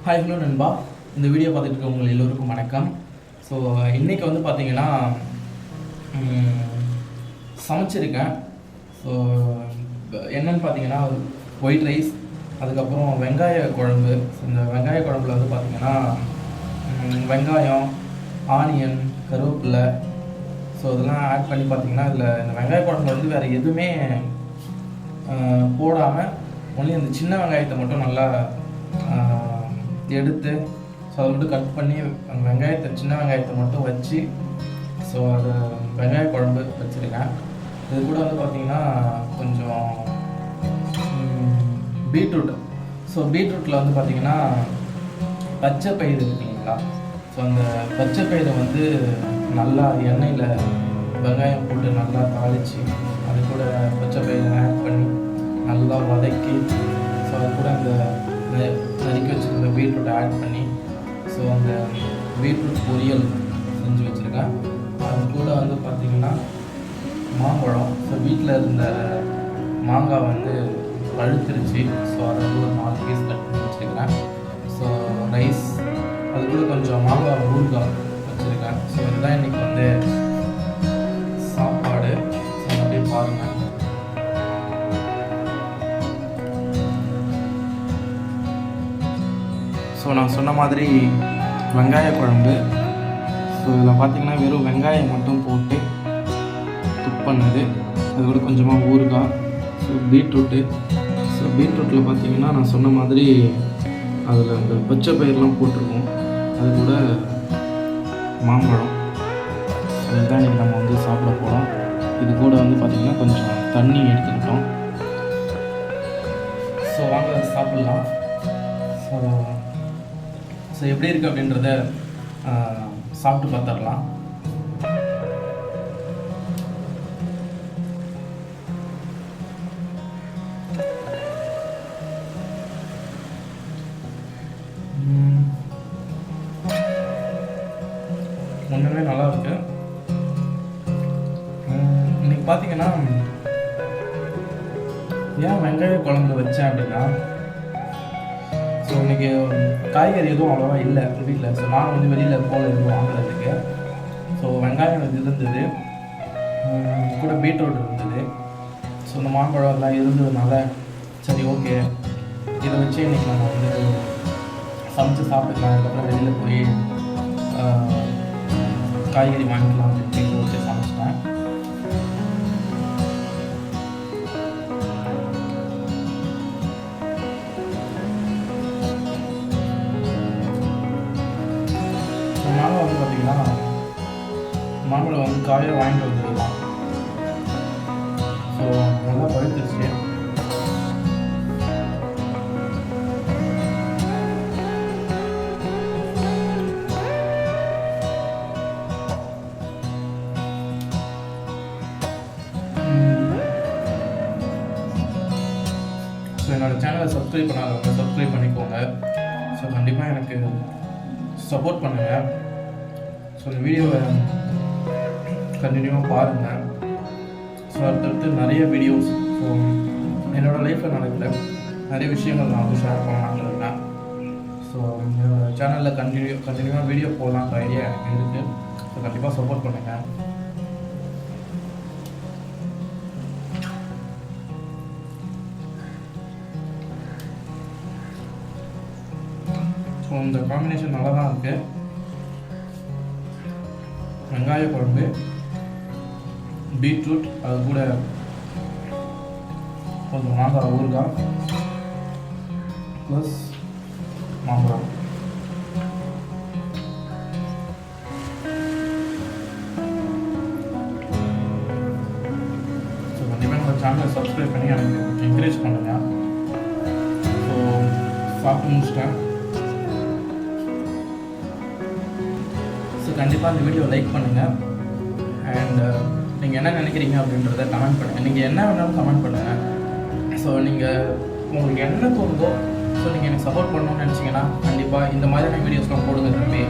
Hi hello நண்பா. இந்த video பார்த்துட்டு இருக்க உங்கள் எல்லோருக்கும் வணக்கம். ஸோ இன்றைக்கி வந்து பார்த்தீங்கன்னா சமைச்சிருக்கேன். ஸோ என்னென்னு பார்த்தீங்கன்னா ஒயிட் ரைஸ், அதுக்கப்புறம் வெங்காய குழம்பு. இந்த வெங்காய குழம்புல வந்து பார்த்தீங்கன்னா வெங்காயம், ஆனியன், கருவேப்பிலை, ஸோ இதெல்லாம் ஆட் பண்ணி பார்த்தீங்கன்னா இதில் இந்த வெங்காய குழம்புல வந்து வேறு எதுவுமே போடாமல் ஒன்லி அந்த சின்ன வெங்காயத்தை மட்டும் நல்லா எடுத்து ஸோ அதை மட்டும் கட் பண்ணி அந்த வெங்காயத்தை சின்ன வெங்காயத்தை மட்டும் வச்சு ஸோ அது வெங்காய குழம்பு வச்சுருக்கேன். இது கூட வந்து பார்த்திங்கன்னா கொஞ்சம் பீட்ரூட். ஸோ பீட்ரூட்டில் வந்து பார்த்திங்கன்னா பச்சை பயிறு இருக்கு இல்லைங்களா? ஸோ அந்த பச்சை பயிரை வந்து நல்லா எண்ணெயில் வெங்காயம் போட்டு நல்லா தாளித்து அது கூட பச்சை பயிரை ஆட் பண்ணி நல்லா வதக்கி ஸோ அது கூட அந்த நறுக்கி வச்சுருந்த பீட்ரூட்டை ஆட் பண்ணி ஸோ அந்த பீட்ரூட் பொரியல் செஞ்சு வச்சுருக்கேன். அது கூட வந்து பார்த்திங்கன்னா மாம்பழம். ஸோ வீட்டில் இருந்த மாங்காய் வந்து பழுத்துருச்சு. ஸோ அதை வந்து ஒரு 4 பீஸ் கட் பண்ணி வச்சுருக்கிறேன். ஸோ ரைஸ், அது கூட கொஞ்சம் மாங்காய் ஊறுகாய் வச்சுருக்கேன். ஸோ இதுதான் இன்றைக்கி வந்து சாப்பாடு. ஸோ அப்படியே பாருங்கள். ஸோ நான் சொன்ன மாதிரி வெங்காய குழம்பு. ஸோ இதில் பார்த்திங்கன்னா வெறும் வெங்காயம் மட்டும் போட்டு குக் பண்ணது. அது கூட கொஞ்சமாக ஊறுகாய், ஸோ பீட்ரூட்டு. ஸோ பீட்ரூட்டில் பார்த்திங்கன்னா நான் சொன்ன மாதிரி அதில் அந்த பச்சை பயிரெலாம் போட்டிருக்கோம். அது கூட மாம்பழம். ஸோ இதுதான் இன்றைக்கி நம்ம வந்து சாப்பிட போகிறோம். இது கூட வந்து பார்த்திங்கன்னா கொஞ்சம் தண்ணி எடுத்துக்கிட்டோம். ஸோ வாங்க சாப்பிட்லாம். ஸோ எப்படி இருக்குது அப்படின்றத சாப்பிட்டு பார்த்துடலாம். ஒன்றுமே நல்லா இருக்கு. இன்னைக்கு பார்த்தீங்கன்னா ஏன் வெங்காய குழம்பு வச்சேன் அப்படின்னா, ஸோ இன்றைக்கி காய்கறி எதுவும் அவ்வளோவா இல்லை வீட்டில். ஸோ நான் வந்து வெளியில் போல எதுவும் வாங்குறதுக்கு. ஸோ வெங்காயம் இருந்தது, கூட பீட்ரூட் இருந்தது. ஸோ இந்த மாம்பழம் எல்லாம் இருந்ததுனால சரி ஓகே இதை வச்சு இன்றைக்கி நம்ம வந்து சமைச்சு சாப்பிட்டுக்கலாம். அதுக்கப்புறம் வெளியில் போய் காய்கறி வாங்கிக்கலாம் அப்படின்னு வச்சு சமைச்சிட்டேன். மாம்பழம் வந்து பார்த்திங்கன்னா மாம்பழம் வந்து காயை வாங்கிட்டு வந்துடலாம். ஸோ நல்லா பழுத்துருச்சு. ஸோ என்னோடய சேனலை சப்ஸ்கிரைப் பண்ணாதவங்க சப்ஸ்கிரைப் பண்ணிக்கோங்க. ஸோ கண்டிப்பாக எனக்கு சப்போர்ட் பண்ணுங்கள். ஸோ இந்த வீடியோவை கண்டினியூவாக பாருங்கள். ஸோ அடுத்தடுத்து நிறைய வீடியோஸ், ஸோ என்னோடய லைஃப்பில் நடக்கிற நிறைய விஷயங்கள் நான் வந்து ஷேர் பண்ணலான்னு இருக்கேன். ஸோ என்னோடய சேனலில் கண்டினியூவாக வீடியோ போடலான்ற ஐடியா எனக்கு இருக்குது. ஸோ கண்டிப்பாக சப்போர்ட் பண்ணுங்கள். ஸோ இந்த காம்பினேஷன் நல்லா தான் இருக்குது. வெங்காய குழம்பு, பீட்ரூட், அது கூட கொஞ்சம் மாங்காய் ஊறுகாய் ப்ளஸ் மாம்பழம். ஸோ கண்டிப்பாக என்னோட சேனலை சப்ஸ்கிரைப் பண்ணி எனக்கு என்கரேஜ் பண்ணுங்கள். ஸோ சாப்பிட்டு முடிச்சிட்டேன். ஸோ கண்டிப்பாக இந்த வீடியோ லைக் பண்ணுங்கள். அண்ட் நீங்கள் என்ன நினைக்கிறீங்க அப்படின்றத கமெண்ட் பண்ணுங்கள். நீங்கள் என்ன வேணாலும் கமெண்ட் பண்ணுங்கள். ஸோ நீங்கள் உங்களுக்கு என்ன தோணுதோ, ஸோ நீங்கள் எனக்கு சப்போர்ட் பண்ணணும்னு நினச்சிங்கன்னா கண்டிப்பாக இந்த மாதிரியான வீடியோஸ்லாம் போடுங்க தம்பி.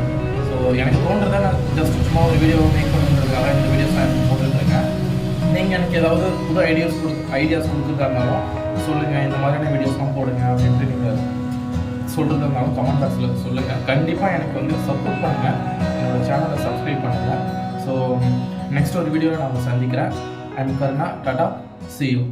ஸோ எனக்கு தோன்றதை நான் ஜஸ்ட் சும்மா ஒரு வீடியோ மேக் பண்ணுறதுக்காக இந்த வீடியோஸ் நான் போட்டுருக்கேன். நீங்கள் எனக்கு ஏதாவது புது ஐடியாஸ் கொடுக்குறதா இருந்தாலும் சொல்லுங்கள், இந்த மாதிரியான வீடியோஸ்லாம் போடுங்க அப்படின்ட்டு நீங்கள் சொல்கிறது இருந்தாலும் கமெண்ட் பாக்ஸில் சொல்லுங்கள். கண்டிப்பாக எனக்கு வந்து சப்போர்ட் பண்ணுங்கள், என்னோடய சேனலை சப்ஸ்கிரைப் பண்ணுங்கள். ஸோ நெக்ஸ்ட் ஒரு வீடியோவில் நான் சந்திக்கிறேன். I'm Karuna. Tata, see you.